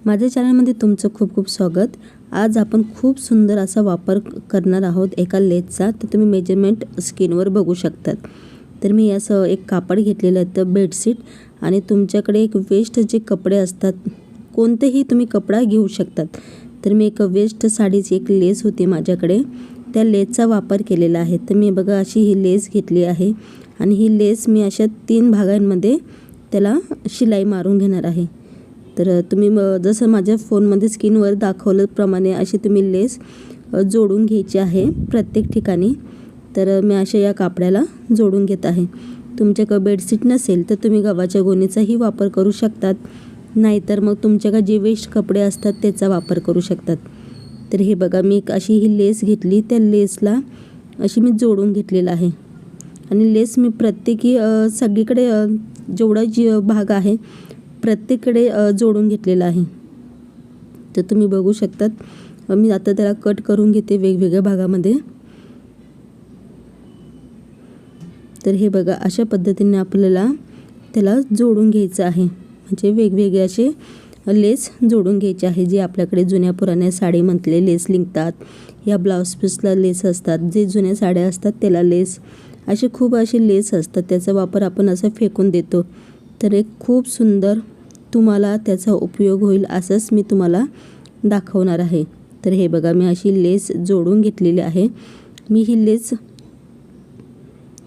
माझ्या चॅनलमध्ये तुमचं खूप खूप स्वागत। आज आपण खूप सुंदर असा वापर करणार आहोत एका लेसचा। तर तुम्ही मेजरमेंट स्क्रीनवर बघू शकतात। तर मी असं एक कापड घेतलेलं आहे, तर बेडशीट आणि तुमच्याकडे एक वेस्ट जे कपडे असतात, कोणतेही तुम्ही कपडा घेऊ शकतात। तर मी एक वेस्ट साडीची एक लेस होती माझ्याकडे, त्या लेसचा वापर केलेला आहे। तर मी बघा अशी ही लेस घेतली आहे आणि ही लेस मी अशा 3 भागांमध्ये त्याला शिलाई मारून घेणार आहे। तर तुम्ही जसं माझ्या फोनमध्ये स्क्रीनवर दाखवल्याप्रमाणे अशी तुम्ही लेस जोडून घ्यायची आहे प्रत्येक ठिकाणी। तर मी अशा या कापडाला जोडून घेत आहे। तुमच्याकडे बेडशीट नसेल तर तुम्ही गव्हाच्या गोणीचाही वापर करू शकतात, नाहीतर मग तुमच्याकडे जे वेस्ट कपडे असतात त्याचा वापर करू शकतात। तर हे बघा मी एक अशी ही लेस घेतली, त्या लेसला अशी मी जोडून घेतलेलं आहे आणि लेस मी प्रत्येकी सगळीकडे जेवढा जी भाग आहे प्रत्येककडे जोडून घेतलेला आहे। तर तुम्ही बघू शकतात। मी आता त्याला कट करून घेते वेगवेगळ्या भागामध्ये। तर हे बघा अशा पद्धतीने आपल्याला त्याला जोडून घ्यायचं आहे, म्हणजे वेगवेगळे असे लेस जोडून घ्यायचे आहे। जे आपल्याकडे जुन्या पुराण्या साडीमधले लेस निघतात, या ब्लाउज पीसला लेस असतात, जे जुन्या साड्या असतात त्याला लेस, असे खूप असे लेस असतात, त्याचा वापर आपण असं फेकून देतो। तर एक खूप सुंदर तुम्हाला त्याचा उपयोग होईल असंच मी तुम्हाला दाखवणार आहे। तर हे बघा मी अशी लेस जोडून घेतलेली आहे। मी ही लेस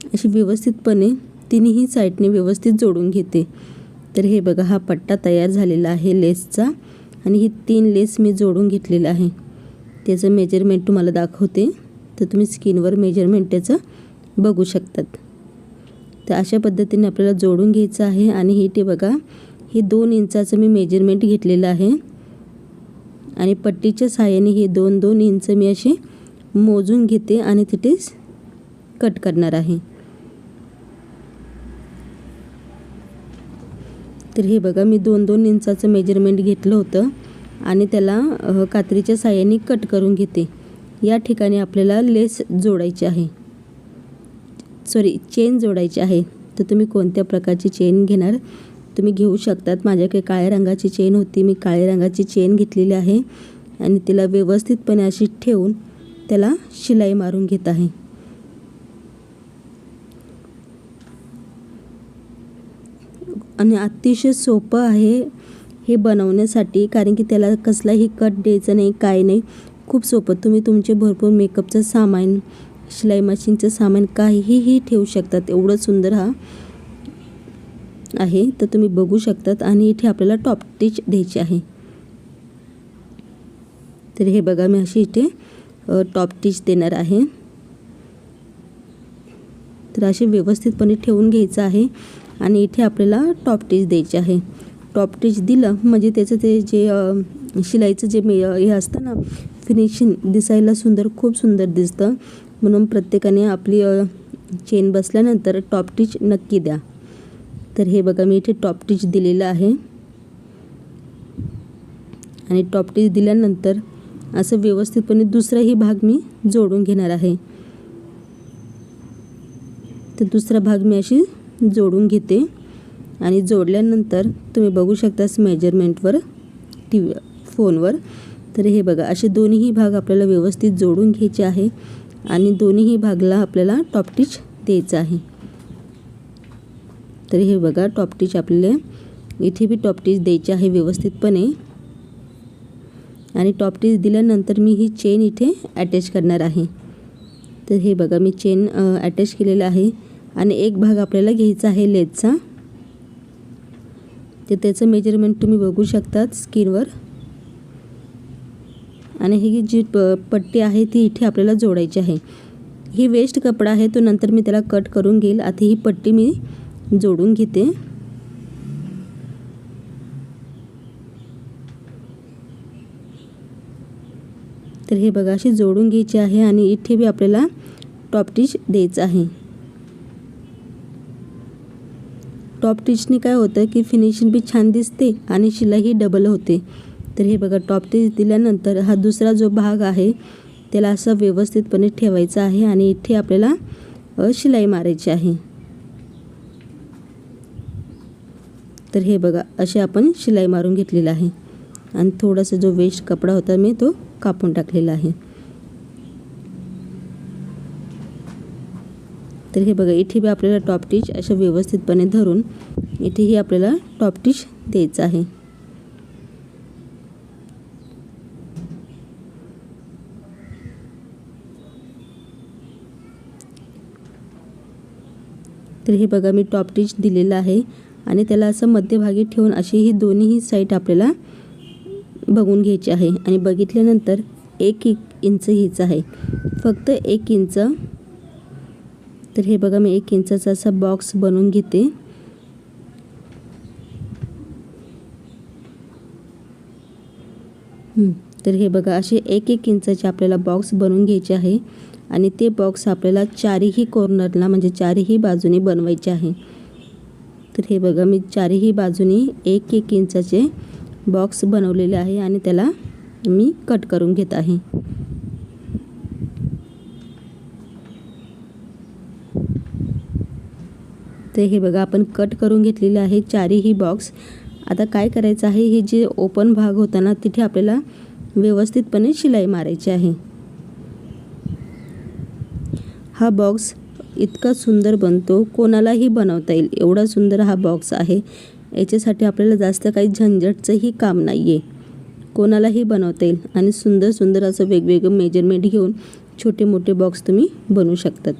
अशी व्यवस्थितपणे तिन्ही साईडने व्यवस्थित जोडून घेते। तर हे बघा हा पट्टा तयार झालेला आहे लेसचा आणि ही 3 लेस मी जोडून घेतलेला आहे। त्याचं मेजरमेंट तुम्हाला दाखवते, तर तुम्ही स्क्रीनवर मेजरमेंट त्याचं बघू शकतात। तर अशा पद्धतीने आपल्याला जोडून घ्यायचं आहे आणि हे बघा हे 2 इंचाचं मी मेजरमेंट घेतलेलं आहे आणि पट्टीच्या सहाय्याने हे 2-2 इंच मी असे मोजून घेते आणि तिथे कट करणार आहे। तर हे बघा मी 2-2 इंचाचं मेजरमेंट घेतलं होतं आणि त्याला कात्रीच्या सहाय्याने कट करून घेते। या ठिकाणी आपल्याला लेस जोडायची आहे, चेन जोडायची आहे। तर तुम्ही कोणत्या प्रकारची चेन घेणार तुम्ही घेऊ शकतात। माझ्याकडे काळ्या रंगाची चेन होती, मी काळ्या रंगाची चेन घेतलेली आहे आणि तिला व्यवस्थितपणे अशी ठेवून त्याला शिलाई मारून घेत आहे। आणि अतिशय सोपं आहे हे बनवण्यासाठी, कारण की त्याला कसलाही कट द्यायचं नाही, काय नाही, खूप सोपं। तुम्ही तुमचे भरपूर मेकअपचं सामान, शिलाई मशीनचं सामान काहीही ठेवू शकतात, एवढं सुंदर हा आहे। तर तुम्ही बघू शकतात आणि इथे आपल्याला टॉप स्टिच द्यायची आहे। तर हे बघा मी अशी इथे टॉप स्टिच देणार आहे। तर असे व्यवस्थितपणे ठेवून घ्यायचं आहे आणि इथे आपल्याला टॉप स्टिच द्यायची आहे। टॉप स्टिच दिलं म्हणजे त्याचं ते जे शिलाईचं जे हे असतं ना, फिनिशिंग दिसायला सुंदर, खूप सुंदर दिसतं। म्हणून प्रत्येकाने आपली चेन बसल्यानंतर टॉप स्टिच नक्की द्या। तर हे बघा मी इथे टॉप स्टिच दिलेलं आहे आणि टॉप स्टिच दिल्यानंतर असं व्यवस्थितपणे दुसराही भाग मी जोडून घेणार आहे। तर दुसरा भाग मी अशी जोडून घेते आणि जोडल्यानंतर तुम्ही बघू शकता मेजरमेंटवर फोनवर। तर हे बघा असे दोन्ही भाग आपल्याला व्यवस्थित जोडून घ्यायचे आहे आणि दोन्ही भागला आपल्याला टॉप स्टिच द्यायचं आहे। तर हे बघा टॉप स्टिच आपल्याला इथे बी टॉप स्टिच द्यायची आहे व्यवस्थितपणे आणि टॉप स्टिच दिल्यानंतर मी ही चेन इथे अटॅच करणार आहे। तर हे बघा मी चेन अटॅच केलेलं आहे आणि एक भाग आपल्याला घ्यायचा आहे लेसचा। तर त्याचं मेजरमेंट तुम्ही बघू शकतात स्क्रीनवर आणि ही जी पट्टी आहे ती इथे आपल्याला जोडायची आहे। ही वेस्ट कपडा आहे, तो नंतर मी त्याला कट करून घेईल। आता ही पट्टी मी जोडून घेते। तर हे बघा अशी जोडून घ्यायची आहे आणि इथे बी आपल्याला टॉप स्टिच द्यायचं आहे। टॉप स्टिचने काय होतं की फिनिशिंग बी छान दिसते आणि शिलाई डबल होते। तर हे बघा टॉप स्टिच दिल्यानंतर हा दुसरा जो भाग आहे त्याला असं व्यवस्थितपणे ठेवायचा आहे आणि इथे आपल्याला शिलाई मारायची आहे। तर हे बघा असे आपण शिलाई मारून घेतलेलं आहे। आणि थोडासा जो वेस्ट कपडा होता मी तो कापून टाकलेला आहे. तर हे बघा, इथे आपल्याला टॉप स्टिच अशा व्यवस्थितपणे धरून इथेही आपल्याला टॉप स्टिच द्यायचं आहे. तर हे बघा, मी टॉप स्टिच दिलेलं आहे आणि त्याला असं मध्यभागी ठेवून अशी ही दोन्ही साईड आपल्याला बघून घ्यायची आहे. आणि बघितल्यानंतर 1 इंच घ्यायचं आहे, फक्त 1 इंच. तर हे बघा, मी 1 इंचाचा असा बॉक्स बनवून घेते. तर हे बघा, असे 1 इंचाचे आपल्याला बॉक्स बनवून घ्यायचे आहे आणि ते बॉक्स आपल्याला चारही कॉर्नरला म्हणजे चारही बाजूनी बनवायचे आहे. तर हे बघा, मी चारही बाजूनी 1 इंचाचे बॉक्स बनवलेले आहे आणि त्याला मी कट करून घेत आहे. तर हे बघा, आपण कट करून घेतलेले आहे चारही बॉक्स. आता काय करायचं आहे, हे जे ओपन भाग होता ना तिथे आपल्याला व्यवस्थितपणे शिलाई मारायची आहे. हा बॉक्स इतका सुंदर बनतो, कोणालाही बनवता येईल एवढा सुंदर हा बॉक्स आहे. याच्यासाठी आपल्याला जास्त काही झंझटचंही काम नाही आहे, कोणालाही बनवता येईल आणि सुंदर सुंदर असं वेगवेगळं मेजरमेंट घेऊन छोटे मोठे बॉक्स तुम्ही बनवू शकतात.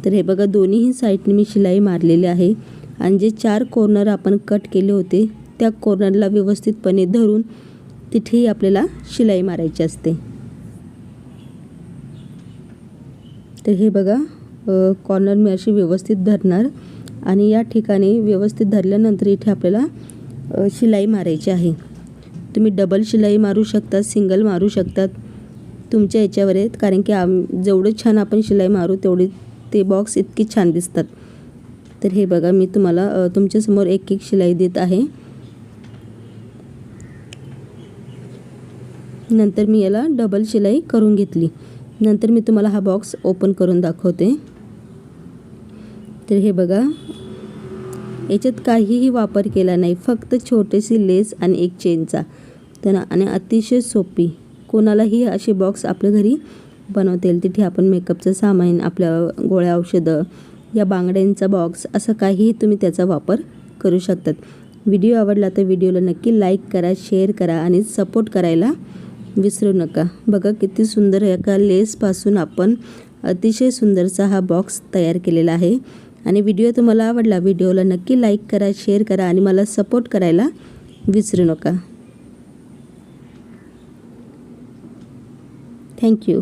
तर हे बघा, दोन्हीही साईडने मी शिलाई मारलेली आहे आणि जे 4 कॉर्नर आपण कट केले होते त्या कॉर्नरला व्यवस्थितपणे धरून तिथेही आपल्याला शिलाई मारायची असते. तर हे बघा, कॉर्नर मी अशी व्यवस्थित धरणार आणि या ठिकाणी व्यवस्थित धरल्यानंतर इथे आपल्याला शिलाई मारायची आहे. तुम्ही डबल शिलाई मारू शकता, सिंगल मारू शकतात, तुमच्या याच्यावर आहेत. कारण की जेवढं छान आपण शिलाई मारू तेवढे ते बॉक्स इतके छान दिसतात. तर हे बघा, मी तुम्हाला तुमच्यासमोर 1 शिलाई देत आहे. नंतर मी याला डबल शिलाई करून घेतली. नंतर मी तुम्हाला हा बॉक्स ओपन करून दाखवते. तर हे बघा, याच्यात काहीही वापर केला नाही, फक्त छोटीशी लेस आणि एक चेनचा. तर आणि अतिशय सोपी, कोणालाही असे बॉक्स आपल्या घरी बनवता येईल. तिथे आपण मेकअपचं सामान, आपल्या गोळ्या औषधं या बांगड्यांचा बॉक्स असं काहीही तुम्ही त्याचा वापर करू शकतात. व्हिडिओ आवडला तर व्हिडिओला नक्की लाईक करा, शेअर करा आणि सपोर्ट करायला विसरू नका. बघा किती सुंदर एका लेसपासून आपण अतिशय सुंदरसा हा बॉक्स तयार केलेला आहे. आणि व्हिडिओ तुम्हाला आवडला, व्हिडिओला नक्की लाईक करा, शेअर करा आणि मला सपोर्ट करायला विसरू नका. थँक्यू.